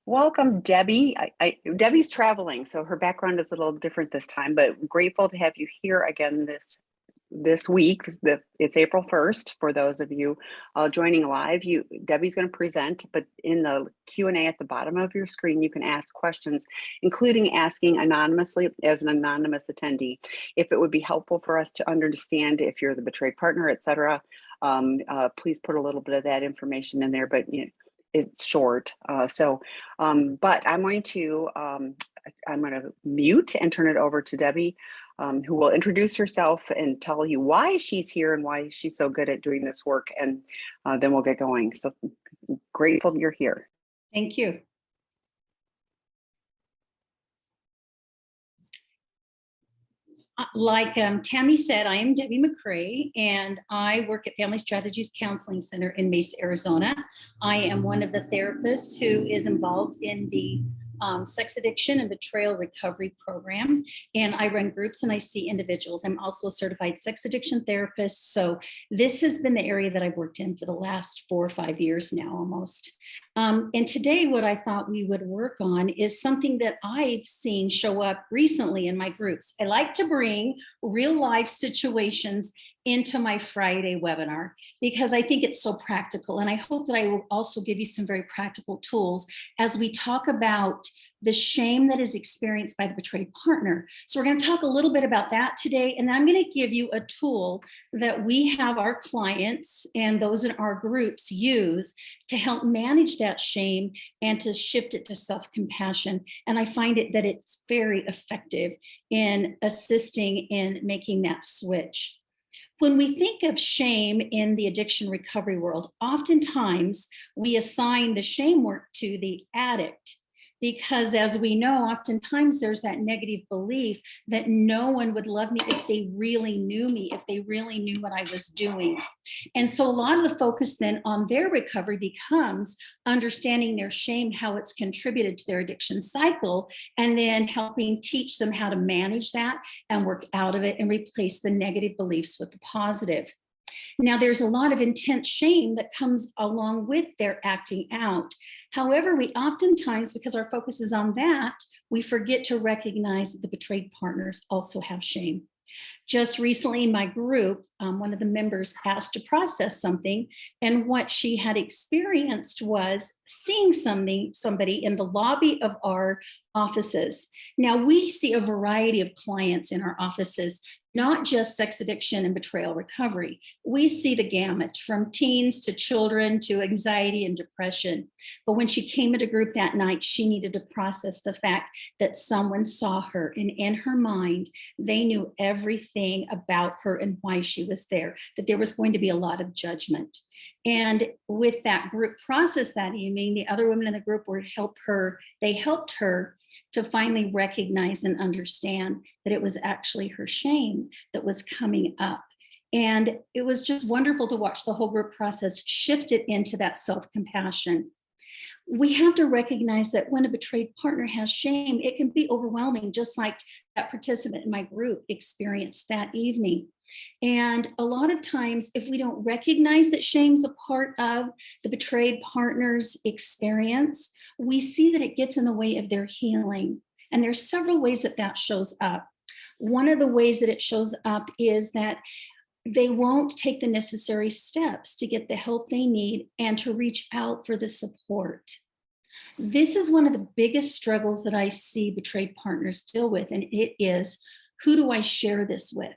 Welcome, Debbie. Debbie's traveling, so her background is a little different this time, but grateful to have you here again this week. It's April 1st for those of you joining live. Debbie's going to present, but in the Q&A at the bottom of your screen, you can ask questions, including asking anonymously as an anonymous attendee. If it would be helpful for us to understand if you're the betrayed partner, etc., please put a little bit of that information in there, but it's short. But I'm going to mute and turn it over to Debbie, who will introduce herself and tell you why she's here and why she's so good at doing this work. And then we'll get going. So grateful you're here. Thank you. Like Tammy said, I am Debbie McRae, and I work at Family Strategies Counseling Center in Mesa, Arizona. I am one of the therapists who is involved in the sex addiction and betrayal recovery program. And I run groups and I see individuals. I'm also a certified sex addiction therapist. So this has been the area that I've worked in for the last 4 or 5 years now almost. And today what I thought we would work on is something that I've seen show up recently in my groups. I like to bring real life situations into my Friday webinar because I think it's so practical. And I hope that I will also give you some very practical tools as we talk about the shame that is experienced by the betrayed partner. So we're going to talk a little bit about that today. And then I'm going to give you a tool that we have our clients and those in our groups use to help manage that shame and to shift it to self-compassion. And I find that it's very effective in assisting in making that switch. When we think of shame in the addiction recovery world, oftentimes we assign the shame work to the addict because, as we know, oftentimes there's that negative belief that no one would love me if they really knew me, if they really knew what I was doing. And so a lot of the focus then on their recovery becomes understanding their shame, how it's contributed to their addiction cycle, and then helping teach them how to manage that and work out of it and replace the negative beliefs with the positive. Now, there's a lot of intense shame that comes along with their acting out. However, we oftentimes, because our focus is on that, we forget to recognize that the betrayed partners also have shame. Just recently in my group, one of the members asked to process something, and what she had experienced was seeing somebody in the lobby of our offices. Now, we see a variety of clients in our offices, not just sex addiction and betrayal recovery. We see the gamut from teens to children to anxiety and depression. But when she came into group that night, she needed to process the fact that someone saw her, and in her mind, they knew everything about her and why she was there, that there was going to be a lot of judgment. And with that group process that evening, the other women in the group helped her to finally recognize and understand that it was actually her shame that was coming up. And it was just wonderful to watch the whole group process shift it into that self-compassion. We have to recognize that when a betrayed partner has shame, it can be overwhelming, just like that participant in my group experienced that evening. And a lot of times, if we don't recognize that shame's a part of the betrayed partner's experience, we see that it gets in the way of their healing. And there's several ways that that shows up. One of the ways that it shows up is that they won't take the necessary steps to get the help they need and to reach out for the support. This is one of the biggest struggles that I see betrayed partners deal with, and it is, who do I share this with?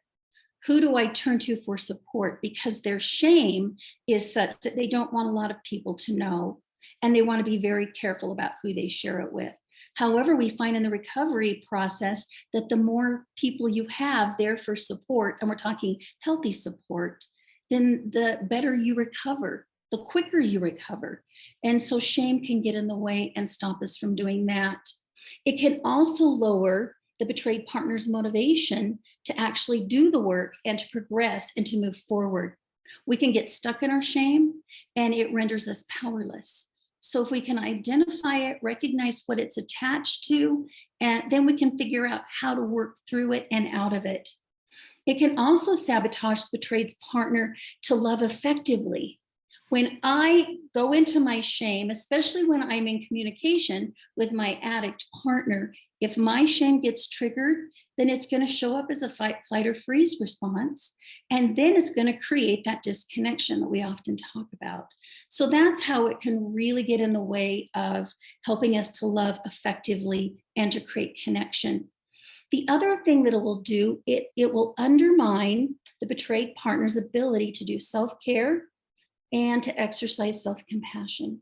Who do I turn to for support? Because their shame is such that they don't want a lot of people to know, and they want to be very careful about who they share it with. However, we find in the recovery process that the more people you have there for support, and we're talking healthy support, then the better you recover, the quicker you recover. And so shame can get in the way and stop us from doing that. It can also lower the betrayed partner's motivation to actually do the work and to progress and to move forward. We can get stuck in our shame, and it renders us powerless. So if we can identify it, recognize what it's attached to, and then we can figure out how to work through it and out of it. It can also sabotage the betrayed partner to love effectively. When I go into my shame, especially when I'm in communication with my addict partner, if my shame gets triggered, then it's going to show up as a fight, flight, or freeze response. And then it's going to create that disconnection that we often talk about. So that's how it can really get in the way of helping us to love effectively and to create connection. The other thing that it will do, it will undermine the betrayed partner's ability to do self-care and to exercise self-compassion.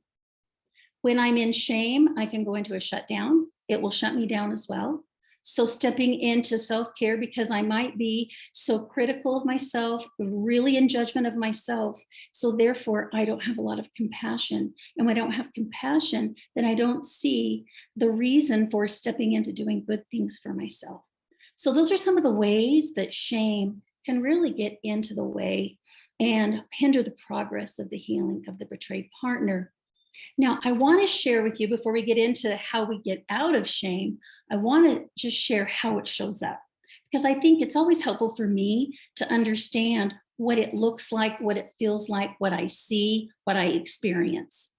When I'm in shame, I can go into a shutdown. It will shut me down as well. So stepping into self-care, because I might be so critical of myself, really in judgment of myself. So therefore, I don't have a lot of compassion. And when I don't have compassion, then I don't see the reason for stepping into doing good things for myself. So those are some of the ways that shame can really get into the way and hinder the progress of the healing of the betrayed partner. Now, I want to share with you, before we get into how we get out of shame, I want to just share how it shows up, because I think it's always helpful for me to understand what it looks like, what it feels like, what I see, what I experience.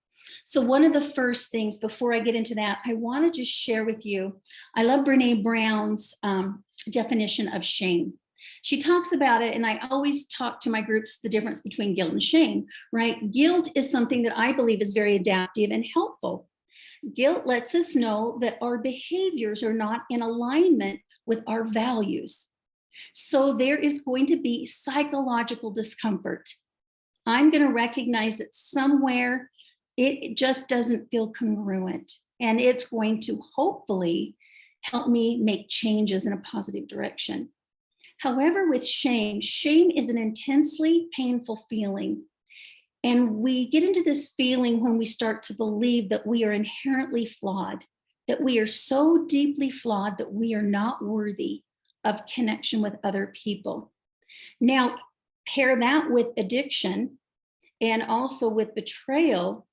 So one of the first things, before I get into that, I want to just share with you, I love Brene Brown's definition of shame. She talks about it, and I always talk to my groups the difference between guilt and shame, right? Guilt is something that I believe is very adaptive and helpful. Guilt lets us know that our behaviors are not in alignment with our values. So there is going to be psychological discomfort. I'm going to recognize that somewhere it just doesn't feel congruent, and it's going to hopefully help me make changes in a positive direction. However, with shame, shame is an intensely painful feeling. And we get into this feeling when we start to believe that we are inherently flawed, that we are so deeply flawed that we are not worthy of connection with other people. Now, pair that with addiction and also with betrayal.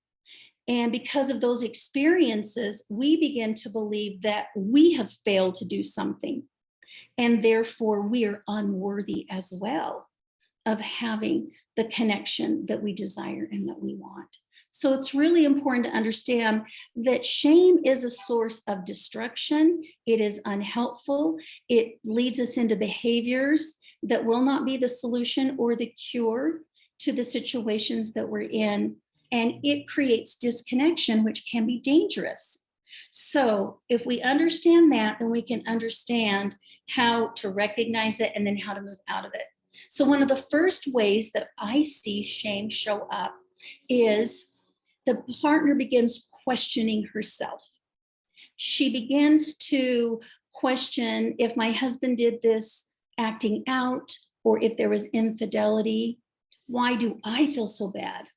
And because of those experiences, we begin to believe that we have failed to do something. And therefore, we are unworthy as well of having the connection that we desire and that we want. So it's really important to understand that shame is a source of destruction. It is unhelpful. It leads us into behaviors that will not be the solution or the cure to the situations that we're in. And it creates disconnection, which can be dangerous. So if we understand that, then we can understand how to recognize it and then how to move out of it. So one of the first ways that I see shame show up is the partner begins questioning herself. She begins to question, if my husband did this acting out, or if there was infidelity, why do I feel so bad?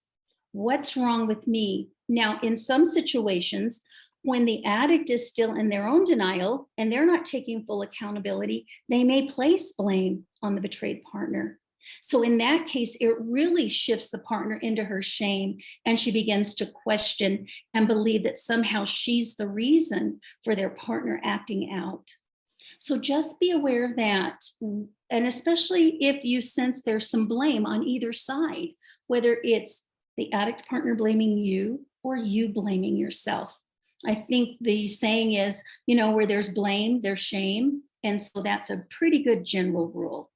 What's wrong with me? Now, in some situations, when the addict is still in their own denial and they're not taking full accountability, they may place blame on the betrayed partner. So in that case, it really shifts the partner into her shame, and she begins to question and believe that somehow she's the reason for their partner acting out. So just be aware of that. And especially if you sense there's some blame on either side, whether it's the addict partner blaming you or you blaming yourself. I think the saying is, where there's blame, there's shame. And so that's a pretty good general rule.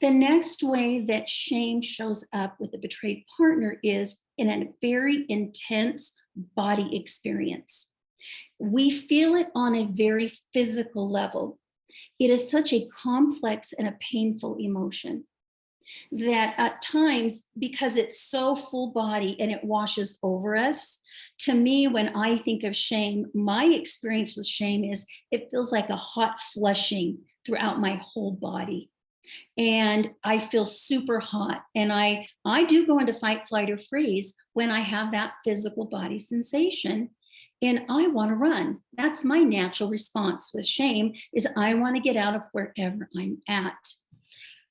The next way that shame shows up with a betrayed partner is in a very intense body experience. We feel it on a very physical level. It is such a complex and a painful emotion that at times, because it's so full body and it washes over us, to me, when I think of shame, my experience with shame is it feels like a hot flushing throughout my whole body. And I feel super hot. And I do go into fight, flight, or freeze when I have that physical body sensation. And I want to run. That's my natural response with shame, is I want to get out of wherever I'm at.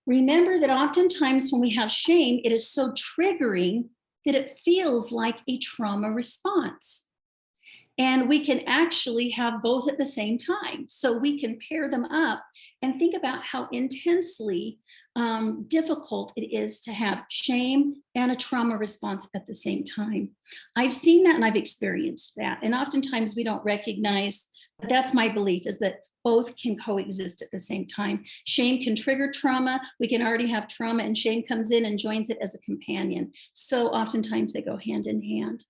Remember that oftentimes when we have shame, it is so triggering that it feels like a trauma response. And we can actually have both at the same time. So we can pair them up and think about how intensely difficult it is to have shame and a trauma response at the same time. I've seen that and I've experienced that. And oftentimes we don't recognize, that's my belief, is that both can coexist at the same time. Shame can trigger trauma. We can already have trauma and shame comes in and joins it as a companion. So oftentimes they go hand in hand.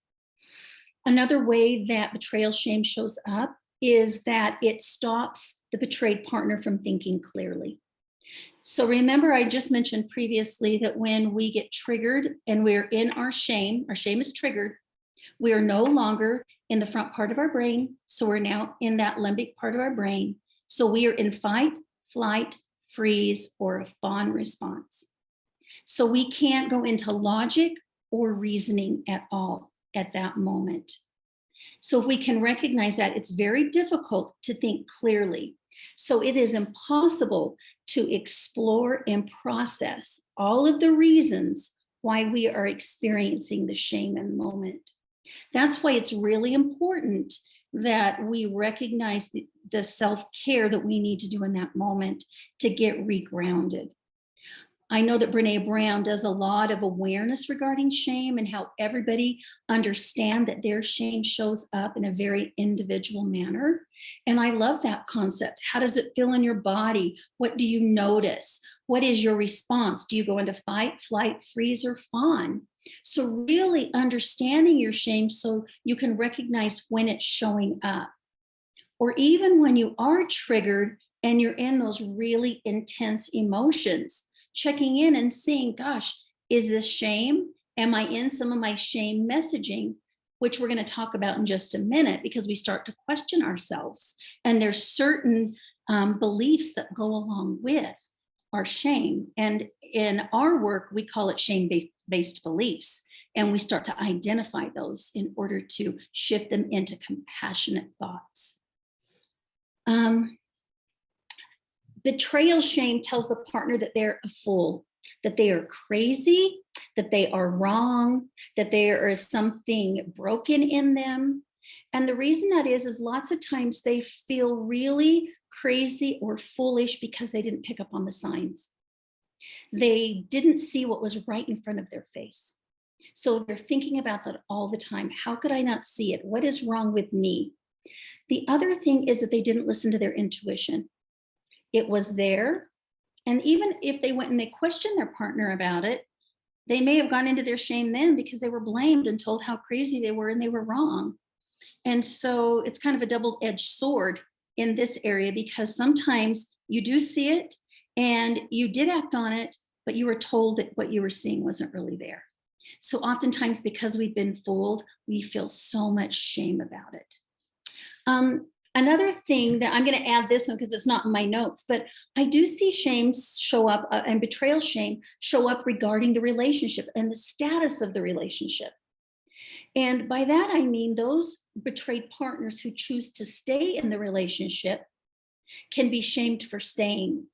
Another way that betrayal shame shows up is that it stops the betrayed partner from thinking clearly. So remember, I just mentioned previously that when we get triggered and we're in our shame is triggered, we are no longer in the front part of our brain. So we're now in that limbic part of our brain. So we are in fight, flight, freeze, or a fawn response. So we can't go into logic or reasoning at all at that moment. So if we can recognize that, it's very difficult to think clearly. So it is impossible to explore and process all of the reasons why we are experiencing the shame in the moment. That's why it's really important that we recognize the self-care that we need to do in that moment to get regrounded. I know that Brene Brown does a lot of awareness regarding shame and how everybody understand that their shame shows up in a very individual manner. And I love that concept. How does it feel in your body? What do you notice? What is your response? Do you go into fight, flight, freeze, or fawn? So really understanding your shame so you can recognize when it's showing up. Or even when you are triggered and you're in those really intense emotions, checking in and seeing, gosh, is this shame? Am I in some of my shame messaging, which we're going to talk about in just a minute, because we start to question ourselves. And there's certain beliefs that go along with our shame. And in our work, we call it shame-based beliefs. And we start to identify those in order to shift them into compassionate thoughts. Betrayal shame tells the partner that they're a fool, that they are crazy, that they are wrong, that there is something broken in them. And the reason that is lots of times they feel really crazy or foolish because they didn't pick up on the signs. They didn't see what was right in front of their face. So they're thinking about that all the time. How could I not see it? What is wrong with me? The other thing is that they didn't listen to their intuition. It was there. And even if they went and they questioned their partner about it, they may have gone into their shame then because they were blamed and told how crazy they were and they were wrong. And so it's kind of a double-edged sword in this area, because sometimes you do see it and you did act on it, but you were told that what you were seeing wasn't really there. So oftentimes, because we've been fooled, we feel so much shame about it. Another thing that I'm going to add this one because it's not in my notes, but I do see shame show up and betrayal shame show up regarding the relationship and the status of the relationship. And by that, I mean those betrayed partners who choose to stay in the relationship can be shamed for staying.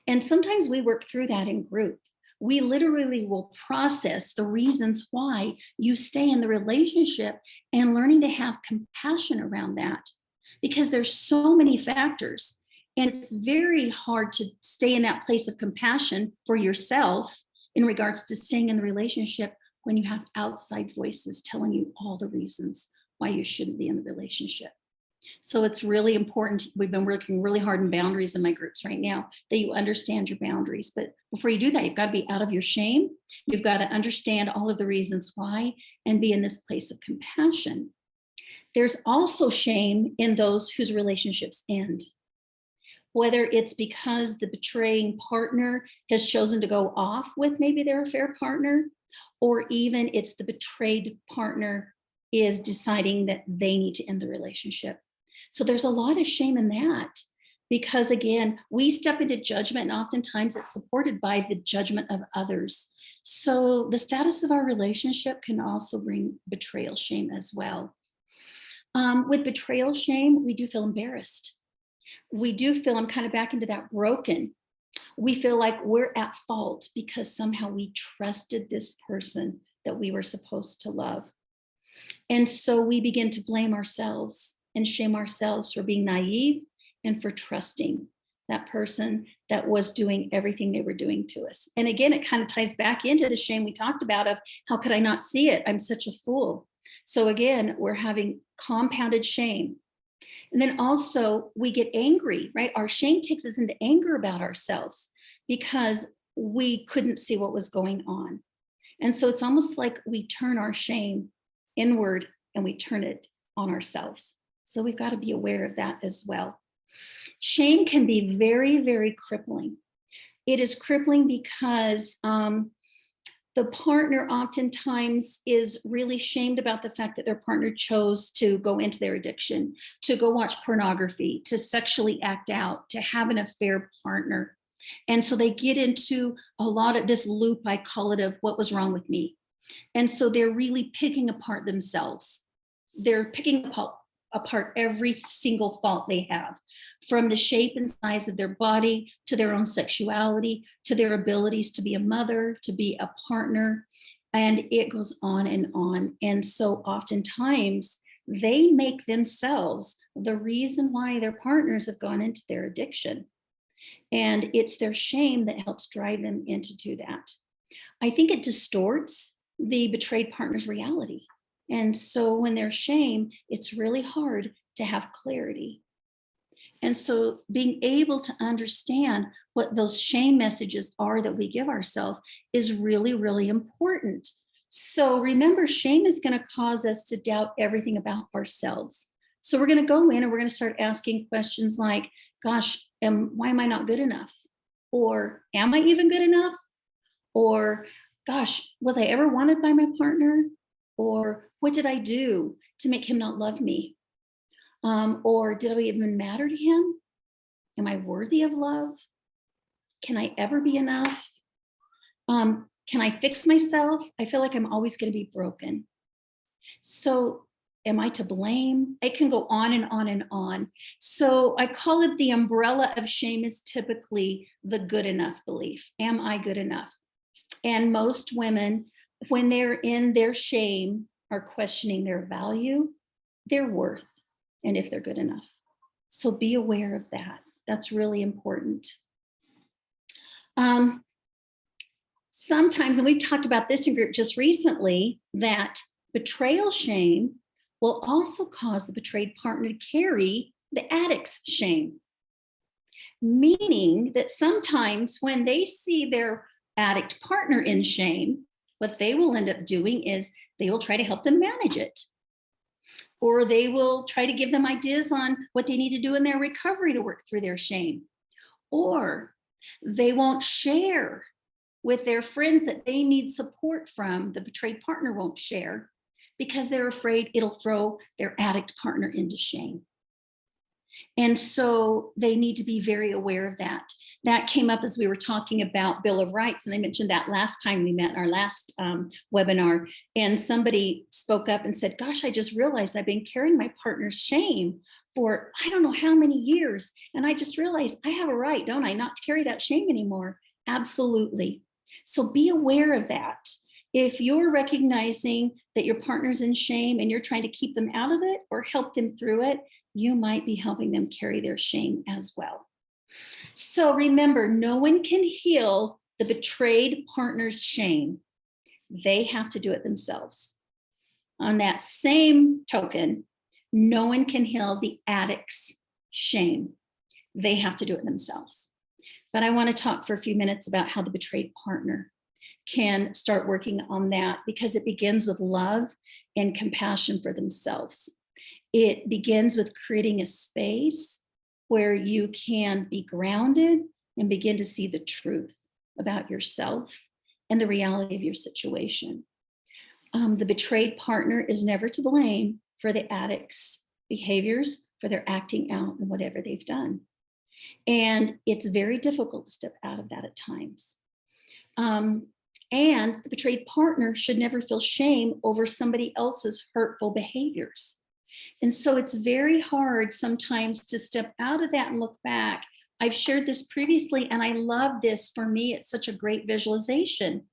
And sometimes we work through that in group. We literally will process the reasons why you stay in the relationship and learning to have compassion around that, because there's so many factors. And it's very hard to stay in that place of compassion for yourself in regards to staying in the relationship when you have outside voices telling you all the reasons why you shouldn't be in the relationship. So it's really important. We've been working really hard in boundaries in my groups right now, that you understand your boundaries. But before you do that, you've got to be out of your shame. You've got to understand all of the reasons why and be in this place of compassion. There's also shame in those whose relationships end. Whether it's because the betraying partner has chosen to go off with maybe their affair partner, or even it's the betrayed partner is deciding that they need to end the relationship. So there's a lot of shame in that, because again, we step into judgment and oftentimes it's supported by the judgment of others. So the status of our relationship can also bring betrayal shame as well. With betrayal shame, we do feel embarrassed. We do feel, I'm kind of back into that broken. We feel like we're at fault because somehow we trusted this person that we were supposed to love. And so we begin to blame ourselves and shame ourselves for being naive and for trusting that person that was doing everything they were doing to us. And again, it kind of ties back into the shame we talked about of how could I not see it? I'm such a fool. So again, we're having compounded shame. And then also we get angry, right? Our shame takes us into anger about ourselves because we couldn't see what was going on. And so it's almost like we turn our shame inward and we turn it on ourselves. So we've got to be aware of that as well. Shame can be very, very crippling. It is crippling because the partner oftentimes is really shamed about the fact that their partner chose to go into their addiction, to go watch pornography, to sexually act out, to have an affair partner. And so they get into a lot of this loop, I call it, of what was wrong with me. And so they're really picking apart themselves. They're picking apart every single fault they have, from the shape and size of their body to their own sexuality, to their abilities to be a mother, to be a partner, and it goes on and on. And so oftentimes they make themselves the reason why their partners have gone into their addiction. And it's their shame that helps drive them into do that. I think it distorts the betrayed partner's reality. And so when there's shame, it's really hard to have clarity. And so being able to understand what those shame messages are that we give ourselves is really, really important. So remember, shame is going to cause us to doubt everything about ourselves. So we're going to go in and we're going to start asking questions like, gosh, why am I not good enough? Or am I even good enough? Or, gosh, was I ever wanted by my partner? Or what did I do to make him not love me? Or did I even matter to him? Am I worthy of love? Can I ever be enough? Can I fix myself? I feel like I'm always going to be broken. So am I to blame? It can go on and on and on. So I call it the umbrella of shame is typically the good enough belief. Am I good enough? And most women, when they're in their shame, are questioning their value, their worth, and if they're good enough. So be aware of that. That's really important. Sometimes, and we've talked about this in group just recently, that betrayal shame will also cause the betrayed partner to carry the addict's shame. Meaning that sometimes when they see their addict partner in shame, what they will end up doing is they will try to help them manage it. Or they will try to give them ideas on what they need to do in their recovery to work through their shame. Or they won't share with their friends that they need support from. The betrayed partner won't share because they're afraid it'll throw their addict partner into shame. And so they need to be very aware of that. That came up as we were talking about Bill of Rights. And I mentioned that last time we met in our last webinar. And somebody spoke up and said, gosh, I just realized I've been carrying my partner's shame for I don't know how many years. And I just realized I have a right, don't I, not to carry that shame anymore? Absolutely. So be aware of that. If you're recognizing that your partner's in shame and you're trying to keep them out of it or help them through it, you might be helping them carry their shame as well. So remember, no one can heal the betrayed partner's shame. They have to do it themselves. On that same token, no one can heal the addict's shame. They have to do it themselves. But I want to talk for a few minutes about how the betrayed partner can start working on that, because it begins with love and compassion for themselves. It begins with creating a space where you can be grounded and begin to see the truth about yourself and the reality of your situation. The betrayed partner is never to blame for the addict's behaviors, for their acting out and whatever they've done. And it's very difficult to step out of that at times. And the betrayed partner should never feel shame over somebody else's hurtful behaviors. And so it's very hard sometimes to step out of that and look back. I've shared this previously, and I love this. For me, it's such a great visualization.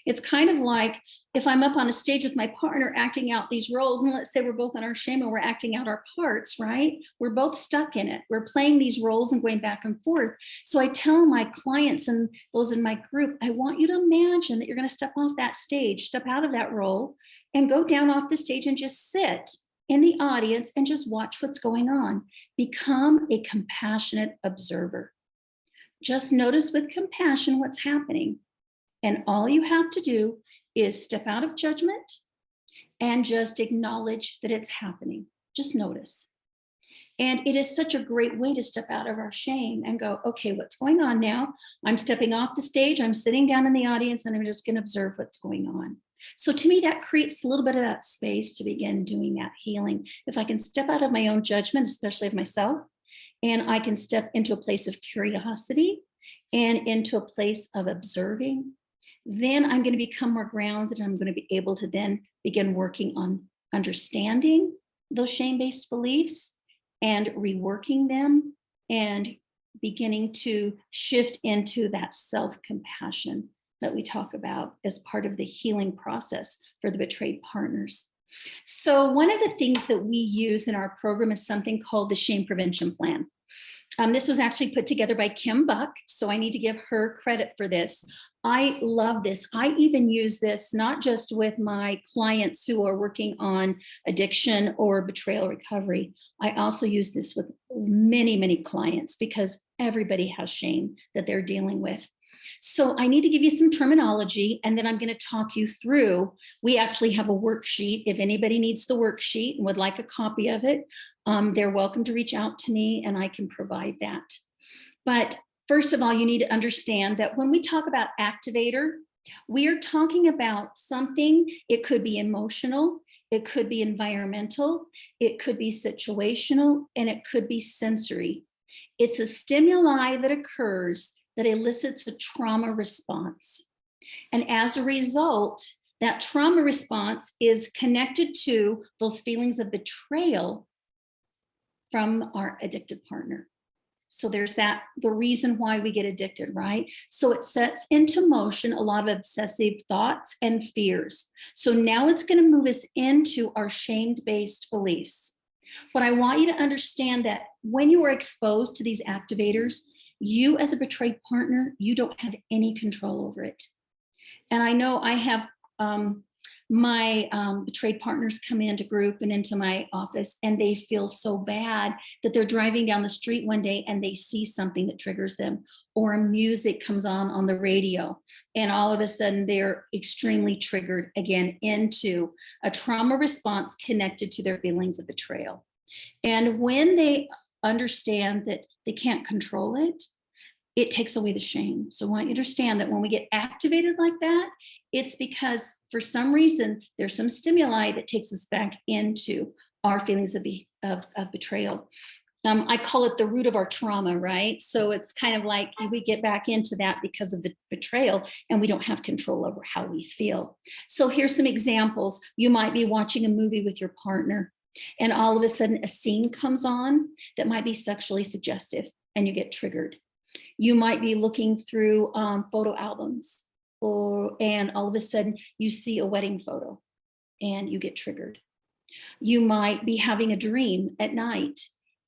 It's kind of like if I'm up on a stage with my partner acting out these roles, and let's say we're both in our shame and we're acting out our parts, right? We're both stuck in it. We're playing these roles and going back and forth. So I tell my clients and those in my group, I want you to imagine that you're going to step off that stage, step out of that role, and go down off the stage and just sit in the audience and just watch what's going on. Become a compassionate observer. Just notice with compassion what's happening. And all you have to do is step out of judgment and just acknowledge that it's happening. Just notice. And it is such a great way to step out of our shame and go, okay, what's going on now? I'm stepping off the stage, I'm sitting down in the audience, and I'm just going to observe what's going on. So to me, that creates a little bit of that space to begin doing that healing. If I can step out of my own judgment, especially of myself, and I can step into a place of curiosity and into a place of observing, then I'm going to become more grounded, and I'm going to be able to then begin working on understanding those shame-based beliefs and reworking them and beginning to shift into that self-compassion that we talk about as part of the healing process for the betrayed partners. So one of the things that we use in our program is something called the Shame Prevention Plan. This was actually put together by Kim Buck, so I need to give her credit for this. I love this. I even use this not just with my clients who are working on addiction or betrayal recovery. I also use this with many, many clients because everybody has shame that they're dealing with. So I need to give you some terminology, and then I'm going to talk you through. We actually have a worksheet. If anybody needs the worksheet and would like a copy of it, they're welcome to reach out to me and I can provide that. But first of all, you need to understand that when we talk about activator, we are talking about something. It could be emotional, it could be environmental, it could be situational, and it could be sensory. It's a stimuli that occurs that elicits a trauma response. And as a result, that trauma response is connected to those feelings of betrayal from our addicted partner. So there's that, the reason why we get addicted, right? So it sets into motion a lot of obsessive thoughts and fears. So now it's going to move us into our shame-based beliefs. But I want you to understand that when you are exposed to these activators, you as a betrayed partner, you don't have any control over it. And I know I have my betrayed partners come into group and into my office, and they feel so bad that they're driving down the street one day and they see something that triggers them, or music comes on the radio, and all of a sudden they're extremely triggered again into a trauma response connected to their feelings of betrayal. And when they understand that they can't control it, it takes away the shame. So I want you to understand that when we get activated like that, it's because for some reason, there's some stimuli that takes us back into our feelings of betrayal. I call it the root of our trauma, right? So it's kind of like we get back into that because of the betrayal, and we don't have control over how we feel. So here's some examples. You might be watching a movie with your partner, and all of a sudden a scene comes on that might be sexually suggestive, and you get triggered. You might be looking through photo albums, and all of a sudden you see a wedding photo and you get triggered. You might be having a dream at night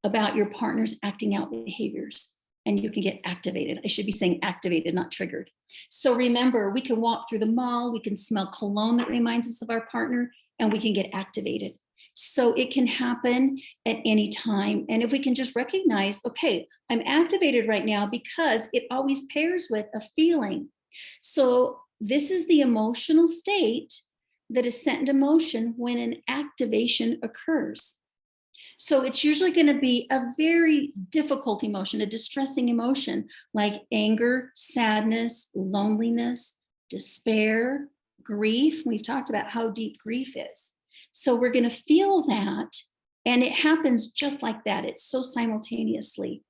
about your partner's acting out behaviors, and you can get activated. I should be saying activated, not triggered. So remember, we can walk through the mall, we can smell cologne that reminds us of our partner, and we can get activated. So it can happen at any time. And if we can just recognize, okay, I'm activated right now because it always pairs with a feeling. So this is the emotional state that is set into motion when an activation occurs. So it's usually going to be a very difficult emotion, a distressing emotion like anger, sadness, loneliness, despair, grief. We've talked about how deep grief is. So we're going to feel that, and it happens just like that. It's so simultaneously.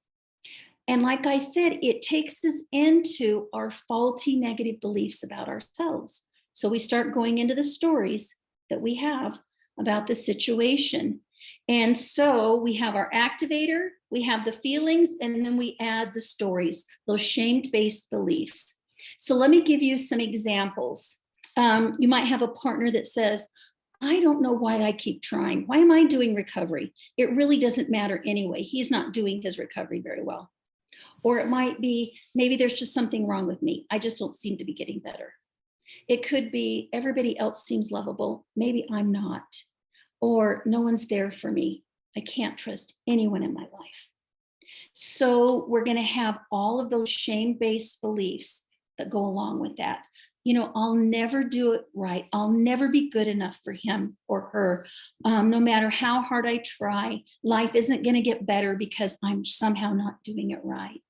And like I said, it takes us into our faulty negative beliefs about ourselves. So we start going into the stories that we have about the situation. And so we have our activator, we have the feelings, and then we add the stories, those shame-based beliefs. So let me give you some examples. You might have a partner that says, I don't know why I keep trying. Why am I doing recovery? It really doesn't matter anyway. He's not doing his recovery very well. Or it might be, maybe there's just something wrong with me. I just don't seem to be getting better. It could be everybody else seems lovable. Maybe I'm not. Or no one's there for me. I can't trust anyone in my life. So we're going to have all of those shame-based beliefs that go along with that. You know, I'll never do it right. I'll never be good enough for him or her. No matter how hard I try, life isn't going to get better because I'm somehow not doing it right.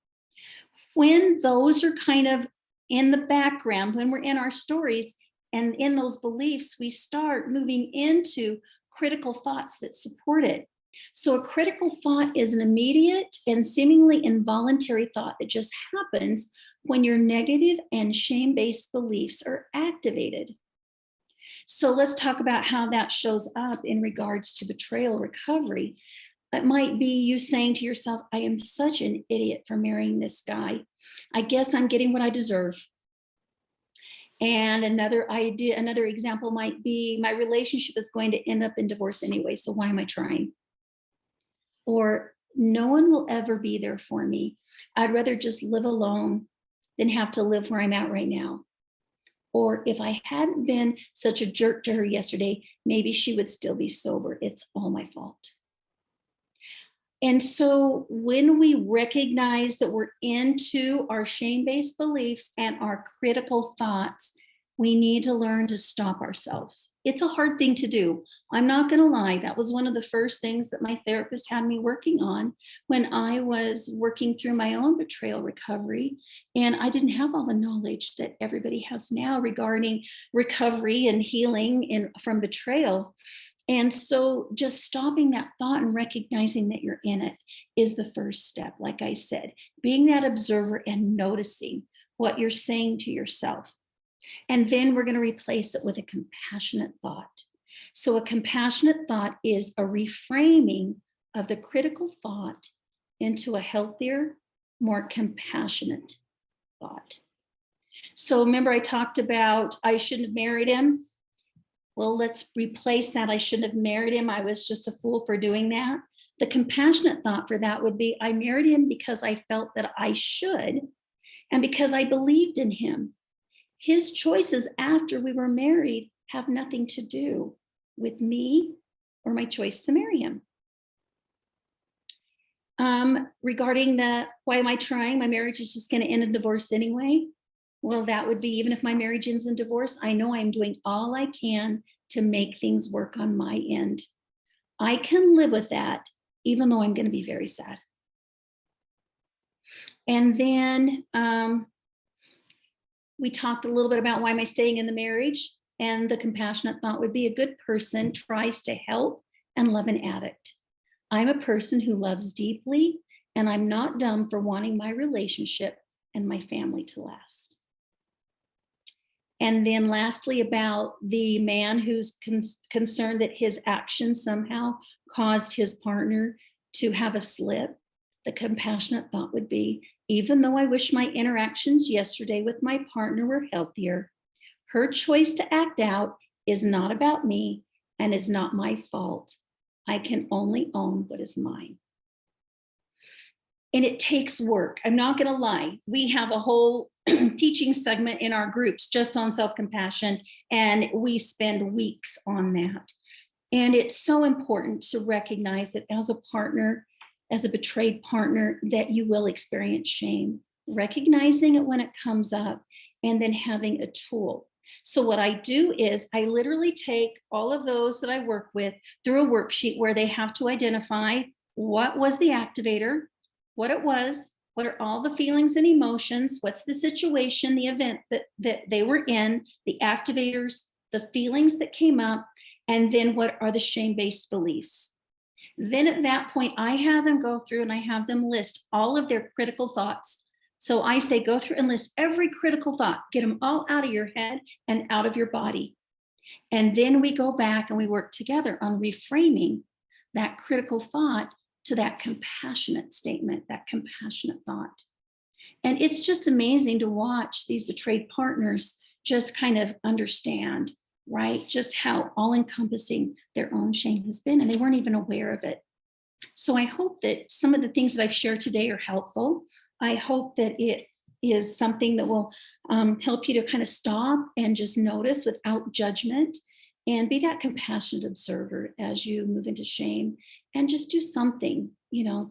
When those are kind of in the background, when we're in our stories and in those beliefs, we start moving into critical thoughts that support it. So a critical thought is an immediate and seemingly involuntary thought that just happens when your negative and shame-based beliefs are activated. So let's talk about how that shows up in regards to betrayal recovery. It might be you saying to yourself, I am such an idiot for marrying this guy. I guess I'm getting what I deserve. And another example might be, my relationship is going to end up in divorce anyway, so why am I trying? Or no one will ever be there for me. I'd rather just live alone than have to live where I'm at right now. Or if I hadn't been such a jerk to her yesterday, maybe she would still be sober. It's all my fault. And so when we recognize that we're into our shame-based beliefs and our critical thoughts, we need to learn to stop ourselves. It's a hard thing to do. I'm not going to lie. That was one of the first things that my therapist had me working on when I was working through my own betrayal recovery. And I didn't have all the knowledge that everybody has now regarding recovery and healing from betrayal. And so just stopping that thought and recognizing that you're in it is the first step. Like I said, being that observer and noticing what you're saying to yourself. And then we're going to replace it with a compassionate thought. So a compassionate thought is a reframing of the critical thought into a healthier, more compassionate thought. So remember I talked about I shouldn't have married him. Well, let's replace that. I shouldn't have married him. I was just a fool for doing that. The compassionate thought for that would be, I married him because I felt that I should, and because I believed in him. His choices after we were married have nothing to do with me or my choice to marry him. Regarding why am I trying? My marriage is just going to end in divorce anyway. Well, that would be, even if my marriage ends in divorce, I know I'm doing all I can to make things work on my end. I can live with that, even though I'm going to be very sad. And then we talked a little bit about why am I staying in the marriage? And the compassionate thought would be, a good person tries to help and love an addict. I'm a person who loves deeply, and I'm not dumb for wanting my relationship and my family to last. And then lastly, about the man who's concerned that his actions somehow caused his partner to have a slip. The compassionate thought would be, even though I wish my interactions yesterday with my partner were healthier, her choice to act out is not about me and is not my fault. I can only own what is mine. And it takes work. I'm not going to lie. We have a whole teaching segment in our groups just on self-compassion, and we spend weeks on that. And it's so important to recognize that as a partner, as a betrayed partner, that you will experience shame, recognizing it when it comes up, and then having a tool. So what I do is I literally take all of those that I work with through a worksheet where they have to identify what was the activator, what it was, what are all the feelings and emotions, what's the situation, the event that they were in, the activators, the feelings that came up, and then what are the shame-based beliefs. Then at that point, I have them go through and I have them list all of their critical thoughts. So I say, go through and list every critical thought, get them all out of your head and out of your body. And then we go back and we work together on reframing that critical thought to that compassionate statement, that compassionate thought. And it's just amazing to watch these betrayed partners just kind of understand, right, just how all encompassing their own shame has been, and they weren't even aware of it. So I hope that some of the things that I've shared today are helpful. I hope that it is something that will help you to kind of stop and just notice without judgment, and be that compassionate observer as you move into shame, and just do something,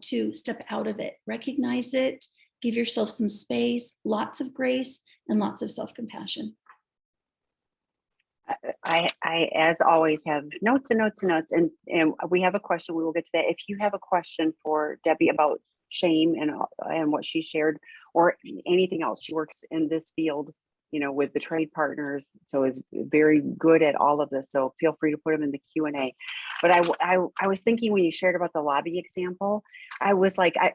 to step out of it, recognize it, give yourself some space, lots of grace, and lots of self-compassion. I, as always, have notes and notes and notes, and we have a question. We will get to that. If you have a question for Debbie about shame and what she shared, or anything else, she works in this field, with betrayed partners, so is very good at all of this. So feel free to put them in the Q&A. But I was thinking when you shared about the lobby example, I was like, I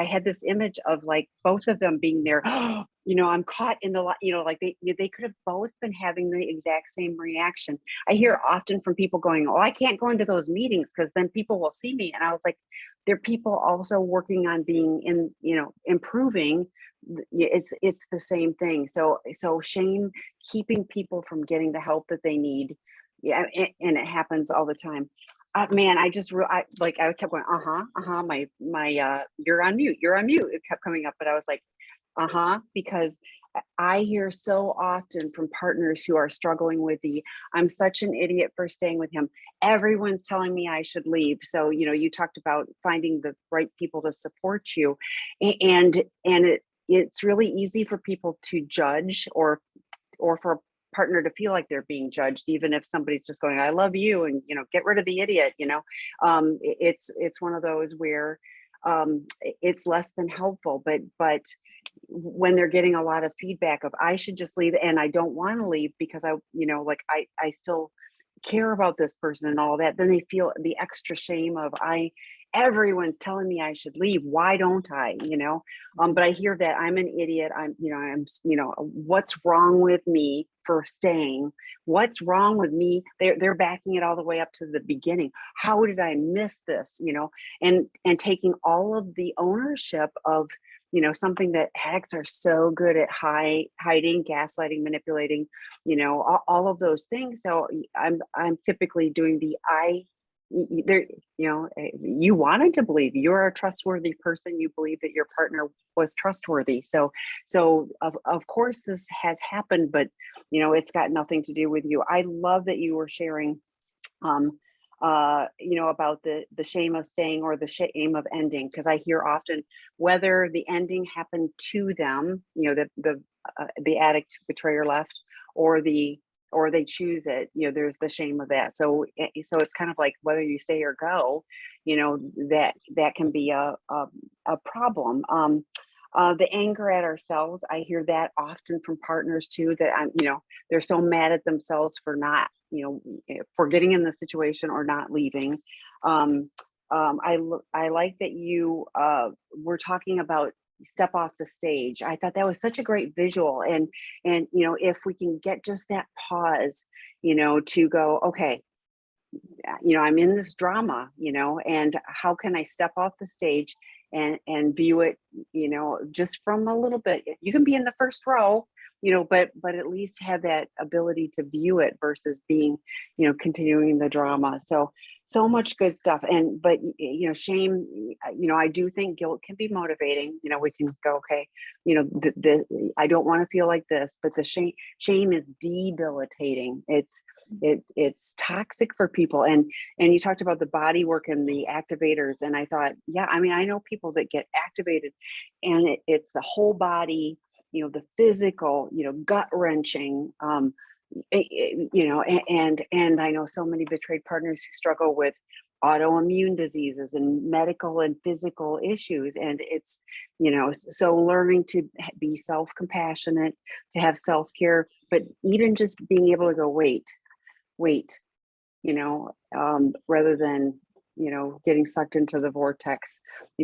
had this image of like both of them being there. I'm caught in the, like they could have both been having the exact same reaction. I hear often from people going, "Oh, I can't go into those meetings because then people will see me." And I was like, there are people also working on being improving. It's the same thing. So shame keeping people from getting the help that they need. Yeah, and it happens all the time. Man, I kept going, my you're on mute, it kept coming up, but I was like, because I hear so often from partners who are struggling with I'm such an idiot for staying with him. Everyone's telling me I should leave. So, you talked about finding the right people to support you, and it's really easy for people to judge, or for a partner to feel like they're being judged, even if somebody's just going, "I love you," and get rid of the idiot. It's one of those where it's less than helpful, but when they're getting a lot of feedback of I should just leave, and I don't want to leave because I still care about this person and all that, then they feel the extra shame of everyone's telling me I should leave. Why don't I? But I hear that I'm an idiot. What's wrong with me for staying? What's wrong with me? They're backing it all the way up to the beginning. How did I miss this? And taking all of the ownership of something that addicts are so good at hiding, gaslighting, manipulating, all of those things. So I'm typically doing you wanted to believe you're a trustworthy person. You believe that your partner was trustworthy. So of course this has happened, but it's got nothing to do with you. I love that you were sharing about the shame of staying or the shame of ending, because I hear often whether the ending happened to them, the addict betrayer left, or they choose it, there's the shame of that. So it's kind of like whether you stay or go, that can be a problem. The anger at ourselves, I hear that often from partners too, that they're so mad at themselves for not, for getting in the situation or not leaving. I like that you were talking about step off the stage. I thought that was such a great visual, and if we can get just that pause, to go, okay, I'm in this drama, and how can I step off the stage and view it, just from a little bit. You can be in the first row, but at least have that ability to view it versus being, continuing the drama. So much good stuff. But shame, I do think guilt can be motivating. We can go, okay, I don't want to feel like this, but the shame is debilitating. It's toxic for people. And you talked about the body work and the activators. And I thought, yeah, I know people that get activated, and it's the whole body, the physical, gut wrenching, and I know so many betrayed partners who struggle with autoimmune diseases and medical and physical issues. And it's, so learning to be self-compassionate, to have self-care, but even just being able to go, wait, rather than, getting sucked into the vortex,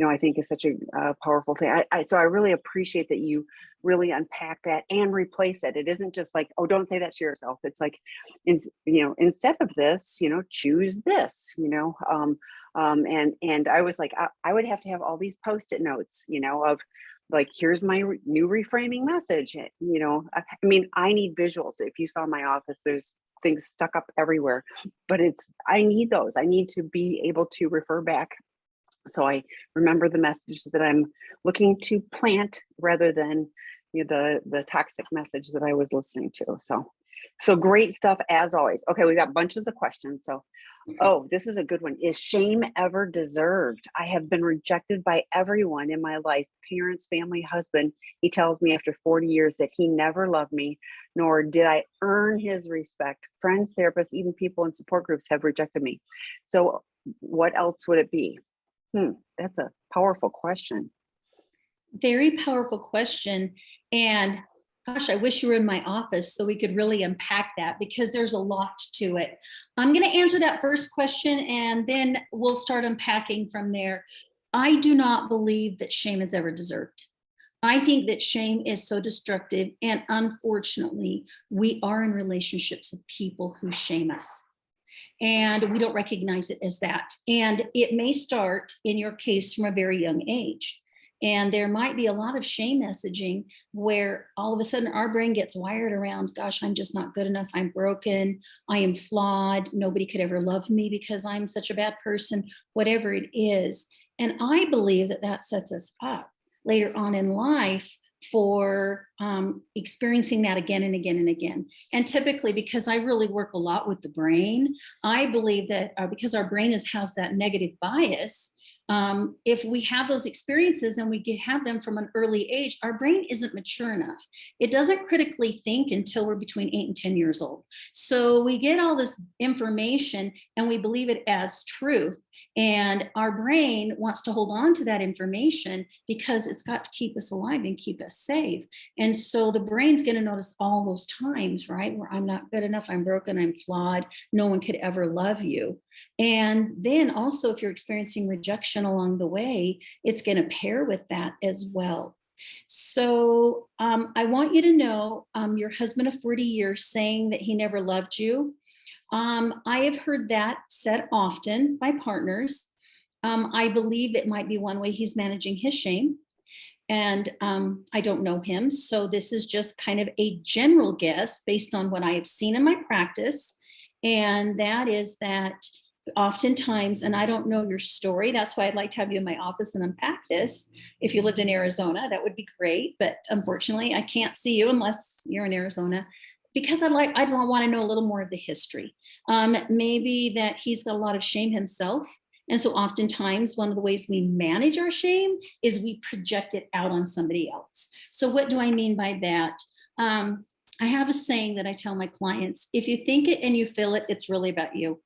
I think is such a powerful thing. So I really appreciate that you really unpack that and replace it. It isn't just like, oh, don't say that to yourself. It's like, instead of this, choose this, and I was like, I would have to have all these Post-it notes, of like, here's my new reframing message. I mean, I need visuals. If you saw my office, there's things stuck up everywhere, but I need those. I need to be able to refer back, so I remember the message that I'm looking to plant rather than the toxic message that I was listening to. So great stuff as always. Okay, we got bunches of questions. So, oh, this is a good one. Is shame ever deserved? I have been rejected by everyone in my life, parents, family, husband. He tells me after 40 years that he never loved me, nor did I earn his respect. Friends, therapists, even people in support groups have rejected me. So what else would it be? That's a powerful question. Very powerful question. And gosh, I wish you were in my office so we could really unpack that, because there's a lot to it. I'm going to answer that first question and then we'll start unpacking from there. I do not believe that shame is ever deserved. I think that shame is so destructive. And unfortunately, we are in relationships with people who shame us, and we don't recognize it as that. And it may start, in your case, from a very young age. And there might be a lot of shame messaging where all of a sudden our brain gets wired around, gosh, I'm just not good enough. I'm broken. I am flawed. Nobody could ever love me because I'm such a bad person, whatever it is. And I believe that that sets us up later on in life for experiencing that again and again and again. And typically, because I really work a lot with the brain, I believe that because our brain has that negative bias, if we have those experiences and we have them from an early age, our brain isn't mature enough. It doesn't critically think until we're between 8 and 10 years old. So we get all this information and we believe it as truth. And our brain wants to hold on to that information because it's got to keep us alive and keep us safe. And so the brain's going to notice all those times, right, where I'm not good enough, I'm broken, I'm flawed, no one could ever love you. And then also, if you're experiencing rejection along the way, it's going to pair with that as well. So I want you to know your husband of 40 years saying that he never loved you. I have heard that said often by partners. I believe it might be one way he's managing his shame. And I don't know him. So this is just kind of a general guess based on what I have seen in my practice. And that is that oftentimes, and I don't know your story, that's why I'd like to have you in my office and unpack this. If you lived in Arizona, that would be great. But unfortunately, I can't see you unless you're in Arizona, because I'd want to know a little more of the history. Maybe that he's got a lot of shame himself. And so oftentimes one of the ways we manage our shame is we project it out on somebody else. So what do I mean by that? I have a saying that I tell my clients: if you think it and you feel it, it's really about you,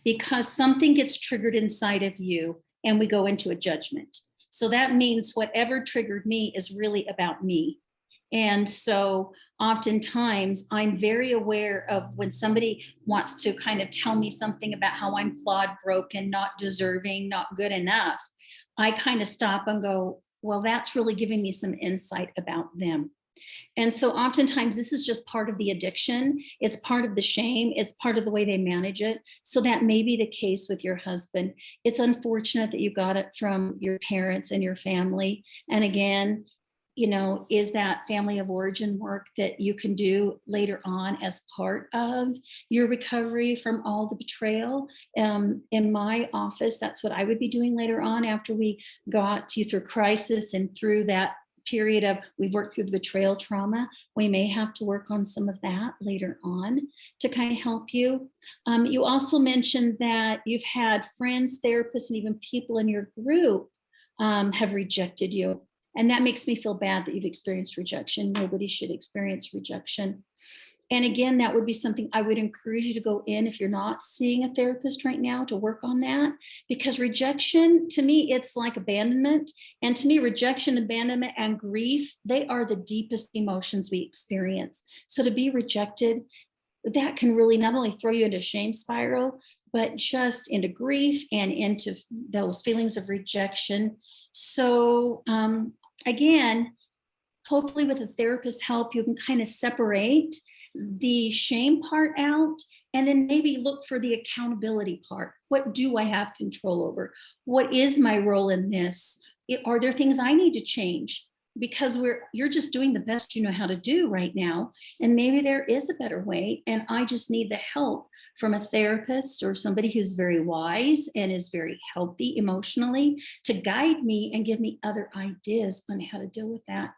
because something gets triggered inside of you and we go into a judgment. So that means whatever triggered me is really about me. And so oftentimes I'm very aware of when somebody wants to kind of tell me something about how I'm flawed, broken, not deserving, not good enough. I kind of stop and go, well, that's really giving me some insight about them. And so oftentimes this is just part of the addiction. It's part of the shame. It's part of the way they manage it. So that may be the case with your husband. It's unfortunate that you got it from your parents and your family. And again, is that family of origin work that you can do later on as part of your recovery from all the betrayal. In my office, that's what I would be doing later on after we got you through crisis and through that period of we've worked through the betrayal trauma. We may have to work on some of that later on to kind of help you. You also mentioned that you've had friends, therapists, and even people in your group have rejected you. And that makes me feel bad that you've experienced rejection. Nobody should experience rejection. And again, that would be something I would encourage you to go in if you're not seeing a therapist right now to work on that. Because rejection, to me, it's like abandonment. And to me, rejection, abandonment, and grief, they are the deepest emotions we experience. So to be rejected, that can really not only throw you into a shame spiral, but just into grief and into those feelings of rejection. So again, hopefully with a therapist's help, you can kind of separate the shame part out and then maybe look for the accountability part. What do I have control over? What is my role in this? Are there things I need to change? because you're just doing the best you know how to do right now. And maybe there is a better way. And I just need the help from a therapist or somebody who's very wise and is very healthy emotionally to guide me and give me other ideas on how to deal with that.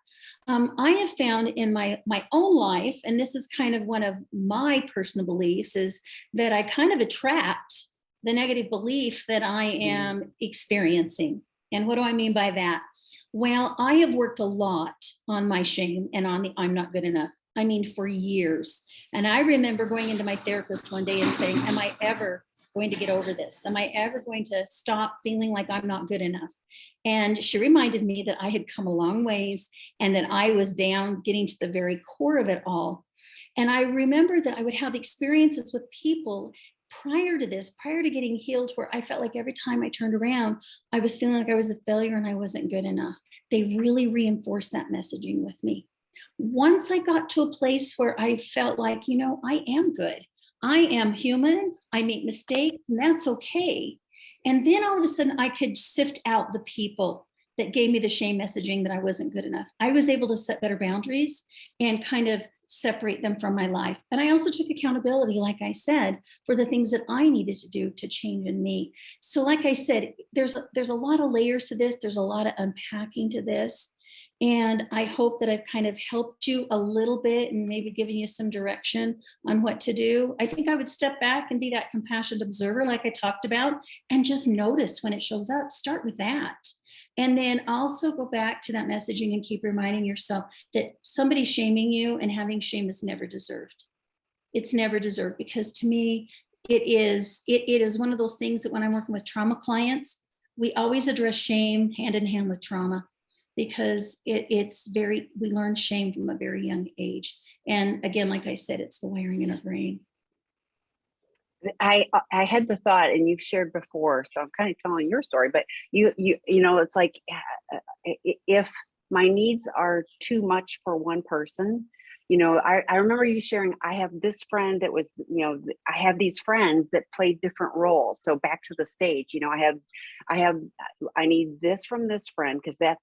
I have found in my own life, and this is kind of one of my personal beliefs, is that I kind of attract the negative belief that I am experiencing. And what do I mean by that? Well, I have worked a lot on my shame and on the I'm not good enough. I mean, for years. And I remember going into my therapist one day and saying, am I ever going to get over this? Am I ever going to stop feeling like I'm not good enough? And she reminded me that I had come a long ways and that I was down getting to the very core of it all. And I remember that I would have experiences with people prior to this, prior to getting healed, where I felt like every time I turned around, I was feeling like I was a failure and I wasn't good enough. They really reinforced that messaging with me. Once I got to a place where I felt like, you know, I am good. I am human. I make mistakes, and that's okay. And then all of a sudden, I could sift out the people that gave me the shame messaging that I wasn't good enough. I was able to set better boundaries and kind of separate them from my life. And I also took accountability, like I said, for the things that I needed to do to change in me. So like I said, there's a lot of layers to this. There's a lot of unpacking to this. And I hope that I've kind of helped you a little bit and maybe given you some direction on what to do. I think I would step back and be that compassionate observer, like I talked about, and just notice when it shows up. Start with that. And then also go back to that messaging and keep reminding yourself that somebody shaming you and having shame is never deserved. It's never deserved, because to me, it is one of those things that when I'm working with trauma clients, we always address shame hand in hand with trauma, because we learn shame from a very young age. And again, like I said, it's the wiring in our brain. I had the thought, and you've shared before, so I'm kind of telling your story, but you know, it's like if my needs are too much for one person, you know, I remember you sharing, I have this friend that was, you know, I have these friends that played different roles. So back to the stage, you know, I need this from this friend, because that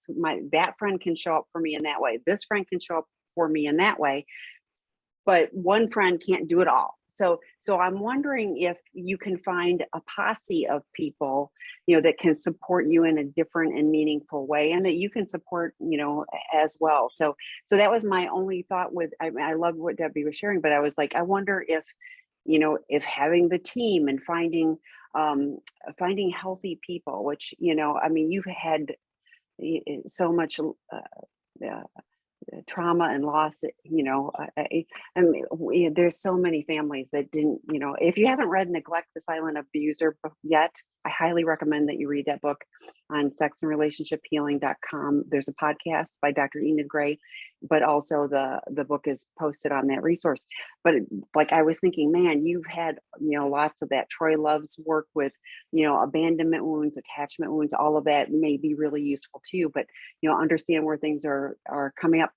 friend can show up for me in that way. This friend can show up for me in that way, but one friend can't do it all. So I'm wondering if you can find a posse of people, you know, that can support you in a different and meaningful way, and that you can support, you know, as well. So that was my only thought with, I love what Debbie was sharing, but I was like, I wonder if, you know, if having the team and finding healthy people, which, you know, I mean, you've had so much trauma and loss, you know, I mean, there's so many families that didn't, you know, if you haven't read Neglect the Silent Abuser yet, I highly recommend that you read that book on sexandrelationshiphealing.com. There's a podcast by Dr. Enid Gray, but also the book is posted on that resource. But like, I was thinking, man, you've had, you know, lots of that. Troy Love's work with, you know, abandonment wounds, attachment wounds, all of that may be really useful too, but, you know, understand where things are coming up.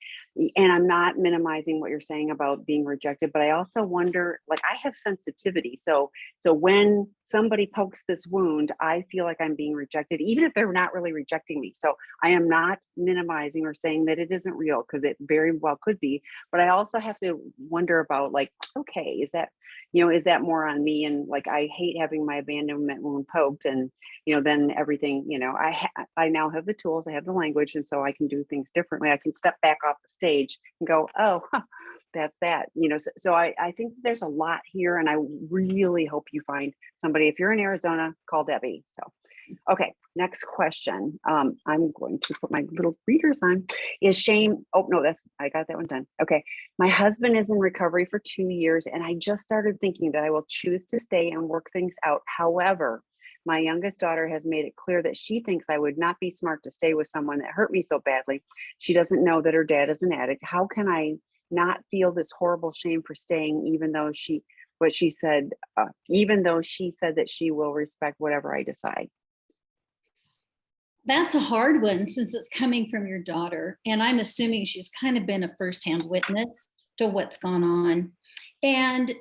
And I'm not minimizing what you're saying about being rejected, but I also wonder, like, I have sensitivity. So when somebody pokes this wound, I feel like I'm being rejected, even if they're not really rejecting me. So I am not minimizing or saying that it isn't real, because it very well could be. But I also have to wonder about, like, okay, is that, you know, is that more on me? And like, I hate having my abandonment wound poked, and, you know, then everything, you know, I now have the tools, I have the language, and so I can do things differently. I can step back off the stage and go, oh, that's that, you know. So I think there's a lot here, and I really hope you find somebody. If you're in Arizona, call Debbie. So, okay, next question. I'm going to put my little readers on. Is shame? Oh no, I got that one done. Okay, my husband is in recovery for 2 years, and I just started thinking that I will choose to stay and work things out. However, my youngest daughter has made it clear that she thinks I would not be smart to stay with someone that hurt me so badly. She doesn't know that her dad is an addict. How can I not feel this horrible shame for staying, even though she said that she will respect whatever I decide? That's a hard one, since it's coming from your daughter. And I'm assuming she's kind of been a firsthand witness to what's gone on. And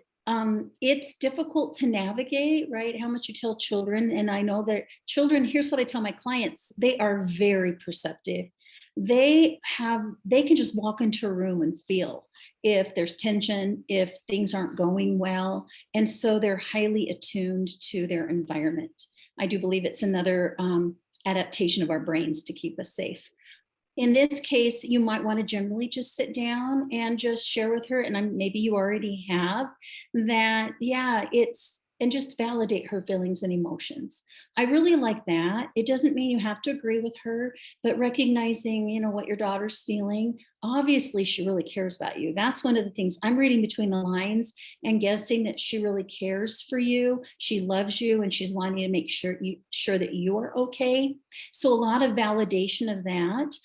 it's difficult to navigate, right? How much you tell children. And I know that children, here's what I tell my clients, they are very perceptive. they can just walk into a room and feel if there's tension, if things aren't going well. And so they're highly attuned to their environment. I do believe it's another adaptation of our brains to keep us safe. In this case, you might want to generally just sit down and just share with her, and maybe you already have, that, yeah, and just validate her feelings and emotions. I really like that. It doesn't mean you have to agree with her, but recognizing, what your daughter's feeling. Obviously, she really cares about you. That's one of the things I'm reading between the lines and guessing that she really cares for you. She loves you, and she's wanting to make sure that you're okay. So a lot of validation of that,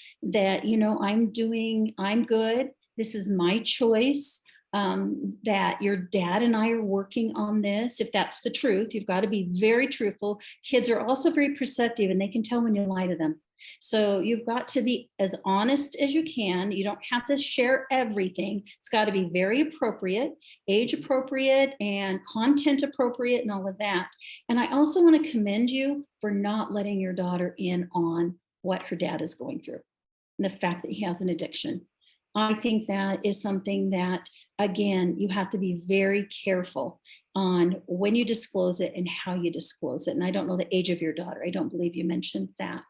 I'm good. This is my choice. That your dad and I are working on this. If that's the truth, you've got to be very truthful. Kids are also very perceptive, and they can tell when you lie to them. So you've got to be as honest as you can. You don't have to share everything. It's got to be very appropriate, age appropriate, and content appropriate, and all of that. And I also want to commend you for not letting your daughter in on what her dad is going through and the fact that he has an addiction. I think that is something that, again, you have to be very careful on when you disclose it and how you disclose it. And I don't know the age of your daughter. I don't believe you mentioned that.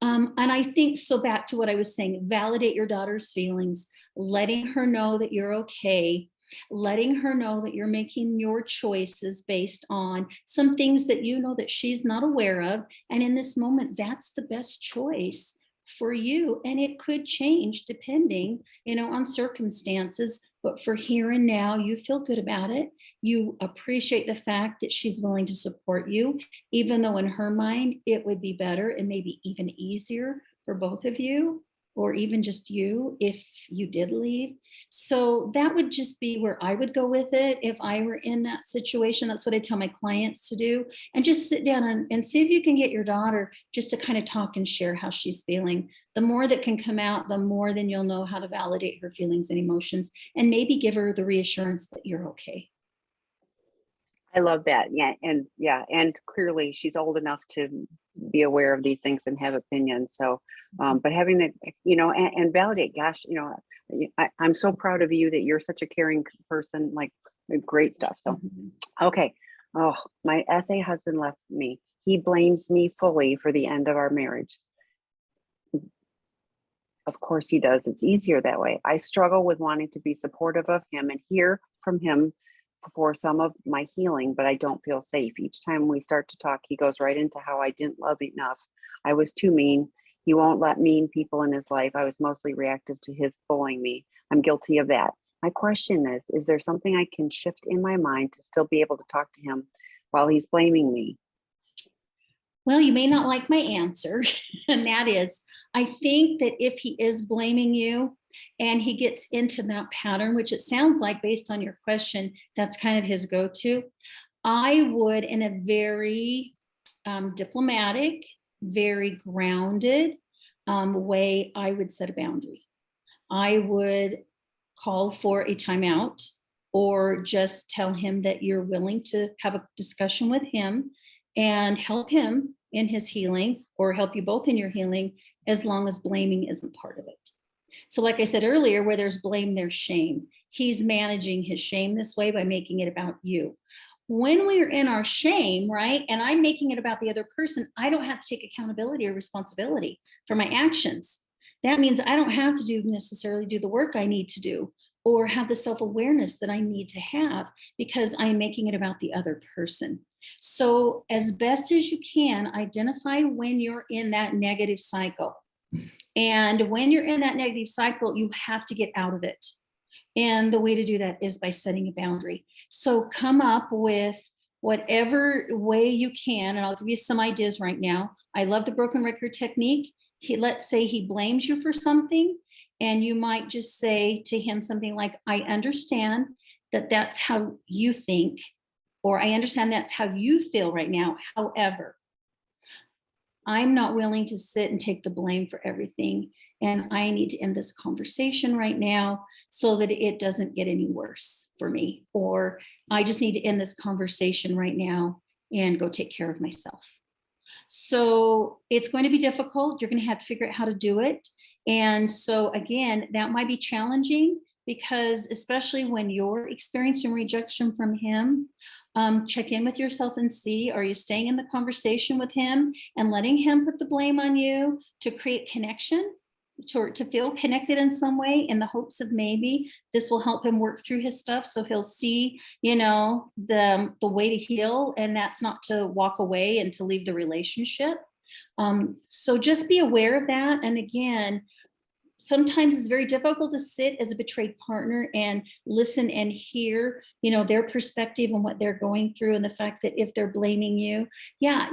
And I think, so back to what I was saying, validate your daughter's feelings, letting her know that you're okay, letting her know that you're making your choices based on some things that you know that she's not aware of. And in this moment, that's the best choice for you, and it could change depending on circumstances, but for here and now, you feel good about it. You appreciate the fact that she's willing to support you, even though in her mind it would be better and maybe even easier for both of you, or even just you if you did leave. So that would just be where I would go with it if I were in that situation. That's what I tell my clients to do. And just sit down and see if you can get your daughter just to kind of talk and share how she's feeling. The more that can come out, the more then you'll know how to validate her feelings and emotions, and maybe give her the reassurance that you're okay. I love that. And clearly she's old enough to be aware of these things and have opinions. So, but having that, and validate, gosh, I'm so proud of you that you're such a caring person, like great stuff. So, okay. Oh, my SA husband left me. He blames me fully for the end of our marriage. Of course he does. It's easier that way. I struggle with wanting to be supportive of him and hear from him for some of my healing, but I don't feel safe. Each time we start to talk, he goes right into how I didn't love enough. I was too mean. He won't let mean people in his life. I was mostly reactive to his bullying me. I'm guilty of that. My question is there something I can shift in my mind to still be able to talk to him while he's blaming me? Well, you may not like my answer, and that is, I think that if he is blaming you and he gets into that pattern, which it sounds like based on your question, that's kind of his go-to, I would, in a very diplomatic, very grounded way, I would set a boundary. I would call for a timeout, or just tell him that you're willing to have a discussion with him and help him in his healing, or help you both in your healing, as long as blaming isn't part of it. So like I said earlier, where there's blame, there's shame. He's managing his shame this way by making it about you. When we're in our shame, right, and I'm making it about the other person, I don't have to take accountability or responsibility for my actions. That means I don't have to necessarily do the work I need to do, or have the self-awareness that I need to have, because I'm making it about the other person. So as best as you can, identify when you're in that negative cycle. And when you're in that negative cycle, you have to get out of it. And the way to do that is by setting a boundary. So come up with whatever way you can, and I'll give you some ideas right now. I love the broken record technique. Let's say he blames you for something, and you might just say to him something like, I understand that that's how you think, or I understand that's how you feel right now. However, I'm not willing to sit and take the blame for everything, and I need to end this conversation right now so that it doesn't get any worse for me. Or I just need to end this conversation right now and go take care of myself. So it's going to be difficult. You're going to have to figure out how to do it. And so again, that might be challenging because especially when you're experiencing rejection from him, check in with yourself and see, are you staying in the conversation with him and letting him put the blame on you to create connection, to feel connected in some way in the hopes of maybe this will help him work through his stuff. So he'll see, the way to heal, and that's not to walk away and to leave the relationship. So just be aware of that. And again, sometimes it's very difficult to sit as a betrayed partner and listen and hear, their perspective and what they're going through, and the fact that if they're blaming you,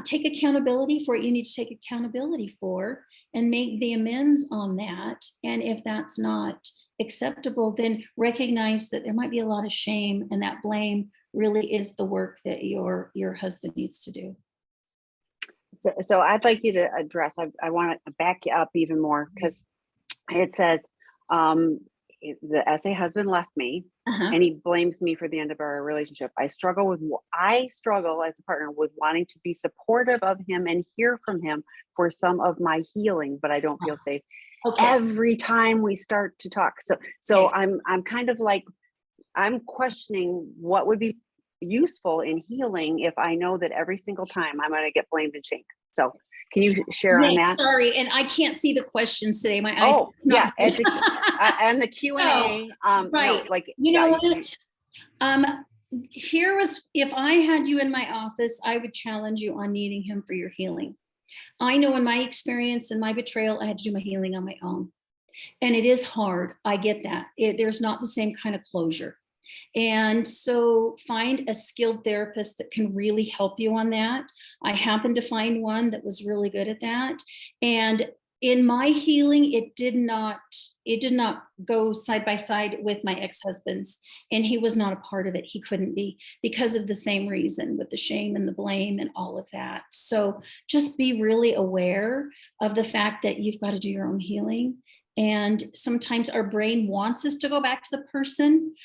take accountability for it. You need to take accountability for and make the amends on that. And if that's not acceptable, then recognize that there might be a lot of shame, and that blame really is the work that your husband needs to do. So I'd like you to address, I want to back you up even more, because it says, the essay husband left me and he blames me for the end of our relationship. I struggle as a partner with wanting to be supportive of him and hear from him for some of my healing, but I don't feel safe every time we start to talk. So I'm kind of like, I'm questioning what would be useful in healing if I know that every single time I'm going to get blamed and shamed. So can you share on that? Sorry, and I can't see the questions today. My eyes. Oh, yeah, and the Q&A. Right. No, what? Here was, if I had you in my office, I would challenge you on needing him for your healing. I know in my experience and my betrayal, I had to do my healing on my own. And it is hard. I get that. There's not the same kind of closure. And so find a skilled therapist that can really help you on that. I happened to find one that was really good at that. And in my healing, it did not go side by side with my ex-husband's, and he was not a part of it. He couldn't be, because of the same reason, with the shame and the blame and all of that. So just be really aware of the fact that you've got to do your own healing. And sometimes our brain wants us to go back to the person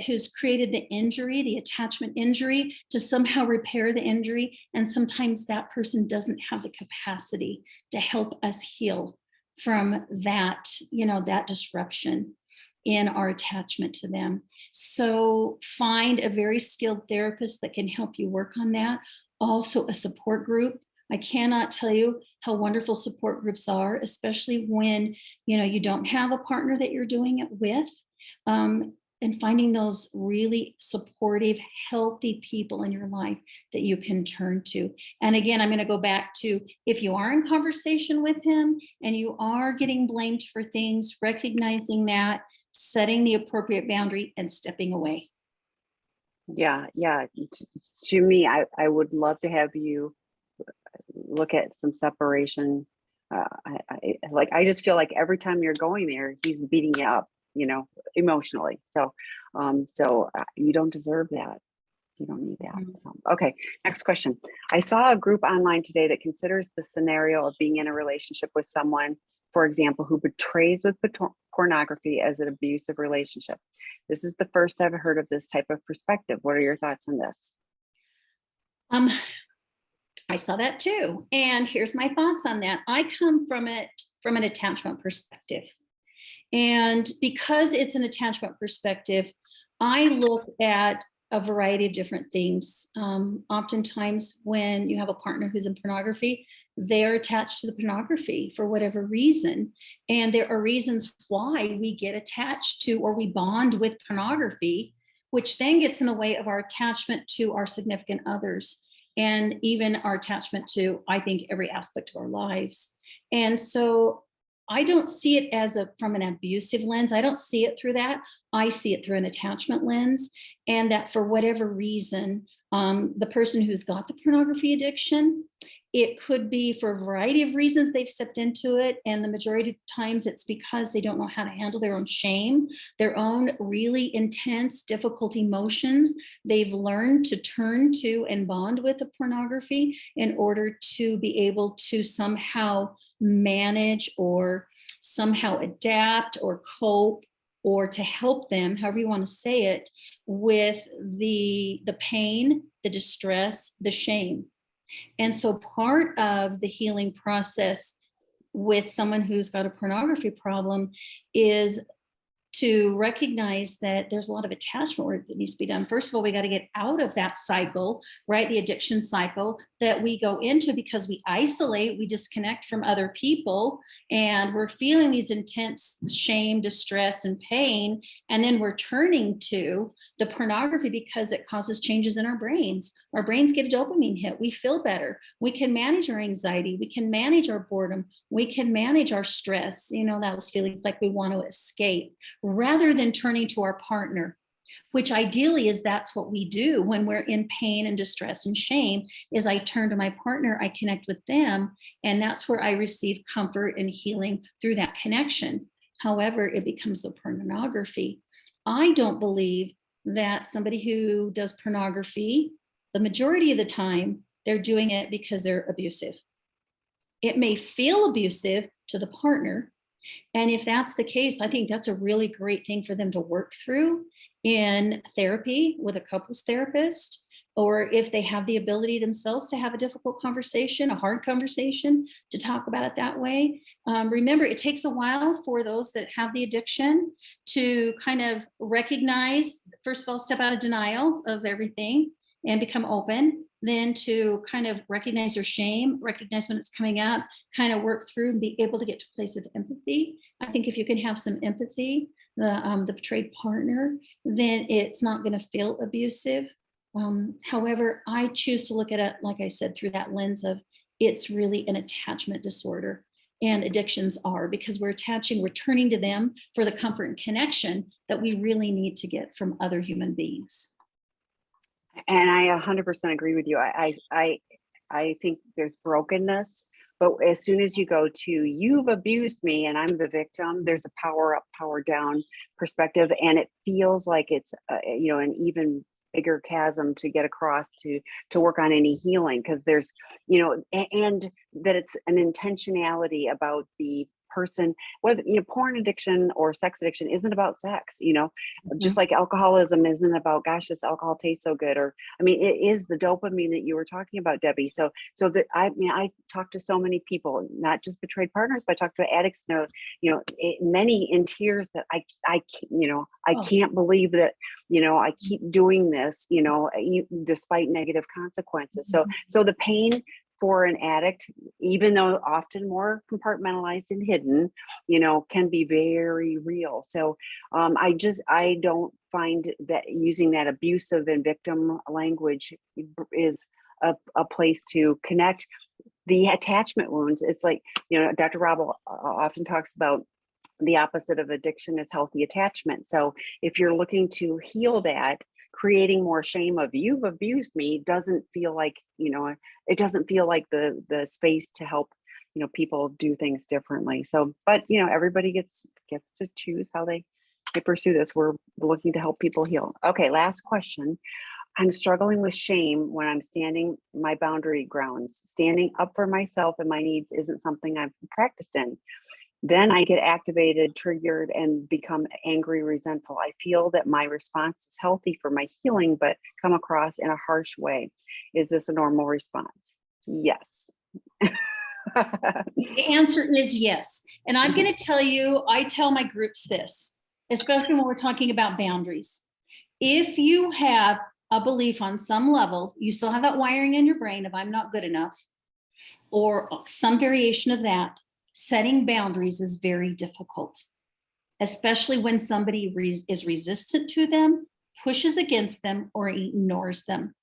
who's created the injury, the attachment injury, to somehow repair the injury. And sometimes that person doesn't have the capacity to help us heal from that, that disruption in our attachment to them. So find a very skilled therapist that can help you work on that. Also a support group. I cannot tell you how wonderful support groups are, especially when, you don't have a partner that you're doing it with, and finding those really supportive, healthy people in your life that you can turn to. And again, I'm going to go back to, if you are in conversation with him and you are getting blamed for things, recognizing that, setting the appropriate boundary and stepping away. Yeah. To me, I would love to have you look at some separation. I just feel like every time you're going there, he's beating you up, emotionally. So you don't deserve that. You don't need that. So, okay. Next question. I saw a group online today that considers the scenario of being in a relationship with someone, for example, who betrays with pornography as an abusive relationship. This is the first I've heard of this type of perspective. What are your thoughts on this? I saw that too. And here's my thoughts on that. I come from it from an attachment perspective. And because it's an attachment perspective, I look at a variety of different things. Oftentimes when you have a partner who's in pornography, they are attached to the pornography for whatever reason. And there are reasons why we get attached to, or we bond with pornography, which then gets in the way of our attachment to our significant others, and even our attachment to, I think, every aspect of our lives. And so I don't see it as from an abusive lens. I don't see it through that. I see it through an attachment lens, and that for whatever reason, the person who's got the pornography addiction, it could be for a variety of reasons they've stepped into it. And the majority of times it's because they don't know how to handle their own shame, their own really intense, difficult emotions. They've learned to turn to and bond with the pornography in order to be able to somehow manage or somehow adapt or cope, or to help them, however you want to say it, with the pain, the distress, the shame. And so part of the healing process with someone who's got a pornography problem is to recognize that there's a lot of attachment work that needs to be done. First of all, we got to get out of that cycle, right? The addiction cycle that we go into because we isolate, we disconnect from other people, and we're feeling these intense shame, distress, and pain. And then we're turning to the pornography because it causes changes in our brains. Our brains get a dopamine hit. We feel better. We can manage our anxiety. We can manage our boredom. We can manage our stress, those feelings like we want to escape, rather than turning to our partner, which ideally is that's what we do when we're in pain and distress and shame, is I turn to my partner, I connect with them, and that's where I receive comfort and healing through that connection. However, it becomes the pornography. I don't believe that somebody who does pornography, the majority of the time, they're doing it because they're abusive. It may feel abusive to the partner. And if that's the case, I think that's a really great thing for them to work through in therapy with a couples therapist, or if they have the ability themselves to have a difficult conversation, a hard conversation, to talk about it that way. Remember, it takes a while for those that have the addiction to kind of recognize, first of all, step out of denial of everything and become open, then to kind of recognize their shame, recognize when it's coming up, kind of work through and be able to get to a place of empathy. I think if you can have some empathy, the betrayed partner, then it's not going to feel abusive. However, I choose to look at it, like I said, through that lens of it's really an attachment disorder. And addictions are, because we're turning to them for the comfort and connection that we really need to get from other human beings. And I 100% agree with you. I think there's brokenness, but as soon as you go to you've abused me and I'm the victim, there's a power up, power down perspective, and it feels like it's an even bigger chasm to get across to work on any healing, because there's and that it's an intentionality about the person, whether porn addiction or sex addiction isn't about sex, just like alcoholism isn't about, gosh, this alcohol tastes so good, or it is the dopamine that you were talking about, Debbie. So that I talk to so many people, not just betrayed partners, but I talk to addicts now, many in tears that I can't believe that I keep doing this, despite negative consequences. So the pain for an addict, even though often more compartmentalized and hidden, can be very real. So I don't find that using that abusive and victim language is a place to connect the attachment wounds. It's like, Dr. Rob often talks about the opposite of addiction is healthy attachment. So if you're looking to heal that, creating more shame of you've abused me doesn't feel like, it doesn't feel like the space to help, people do things differently. So, but, everybody gets to choose how they pursue this. We're looking to help people heal. Okay, last question. I'm struggling with shame when I'm standing my boundary grounds. Standing up for myself and my needs isn't something I've practiced in. Then I get activated, triggered, and become angry, resentful. I feel that my response is healthy for my healing, but come across in a harsh way. Is this a normal response? Yes. The answer is yes. And I'm going to tell you, I tell my groups this, especially when we're talking about boundaries. If you have a belief on some level, you still have that wiring in your brain of I'm not good enough, or some variation of that, setting boundaries is very difficult, especially when somebody is resistant to them, pushes against them, or ignores them.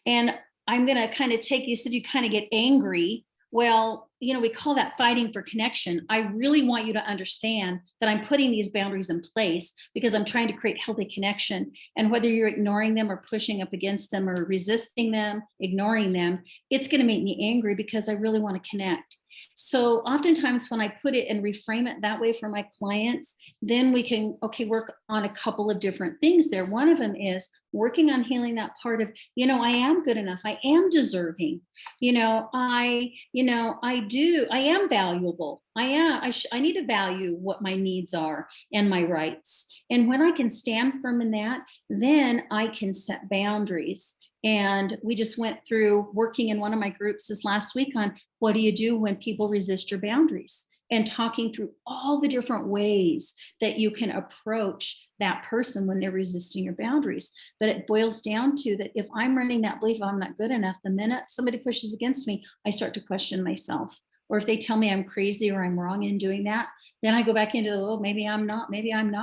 And I'm going to kind of you said you kind of get angry. Well, we call that fighting for connection. I really want you to understand that I'm putting these boundaries in place because I'm trying to create healthy connection. And whether you're ignoring them or pushing up against them or resisting them, ignoring them, it's going to make me angry because I really want to connect. So oftentimes when I put it and reframe it that way for my clients, then we can, work on a couple of different things there. One of them is working on healing that part of, I am good enough. I am deserving. I am valuable. I need to value what my needs are and my rights. And when I can stand firm in that, then I can set boundaries. And we just went through working in one of my groups this last week on what do you do when people resist your boundaries, and talking through all the different ways that you can approach that person when they're resisting your boundaries. But it boils down to that if I'm running that belief, I'm not good enough, the minute somebody pushes against me, I start to question myself. Or if they tell me I'm crazy or I'm wrong in doing that, then I go back into, oh, maybe I'm not, maybe I'm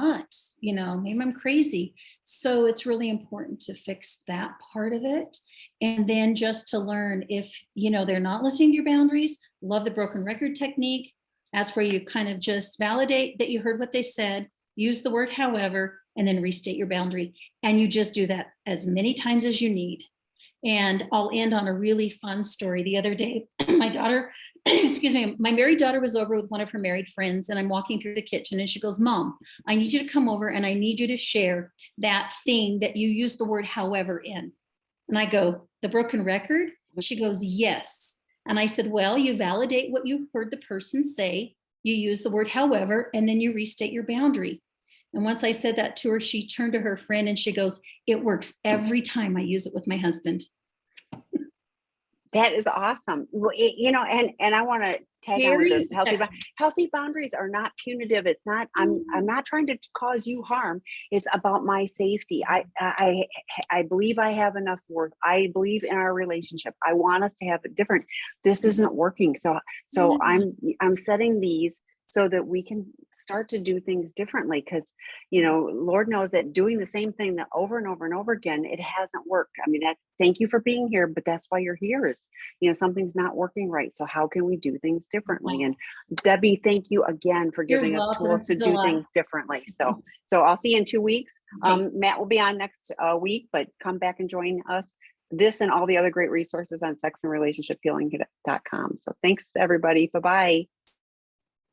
crazy. So it's really important to fix that part of it. And then just to learn if, they're not listening to your boundaries, love the broken record technique. That's where you kind of just validate that you heard what they said, use the word however, and then restate your boundary. And you just do that as many times as you need. And I'll end on a really fun story. The other day, my daughter, my married daughter was over with one of her married friends, and I'm walking through the kitchen and she goes, Mom, I need you to come over and I need you to share that thing that you use the word however in. And I go, the broken record? She goes, yes. And I said, well, you validate what you heard the person say, you use the word however, and then you restate your boundary. And once I said that to her, she turned to her friend and she goes, it works every time I use it with my husband. That is awesome. Well, and I want to tag on with the healthy boundaries are not punitive. It's not, I'm not trying to cause you harm. It's about my safety. I believe I have enough worth. I believe in our relationship. I want us to have a different, this isn't working. So I'm setting these so that we can start to do things differently. Because, Lord knows that doing the same thing that over and over and over again, it hasn't worked. I mean, thank you for being here, but that's why you're here is, something's not working right. So how can we do things differently? And Debbie, thank you again for giving us tools to do things differently. So I'll see you in 2 weeks. Matt will be on next week, but come back and join us. This and all the other great resources on sexandrelationshiphealing.com. So thanks everybody. Bye-bye.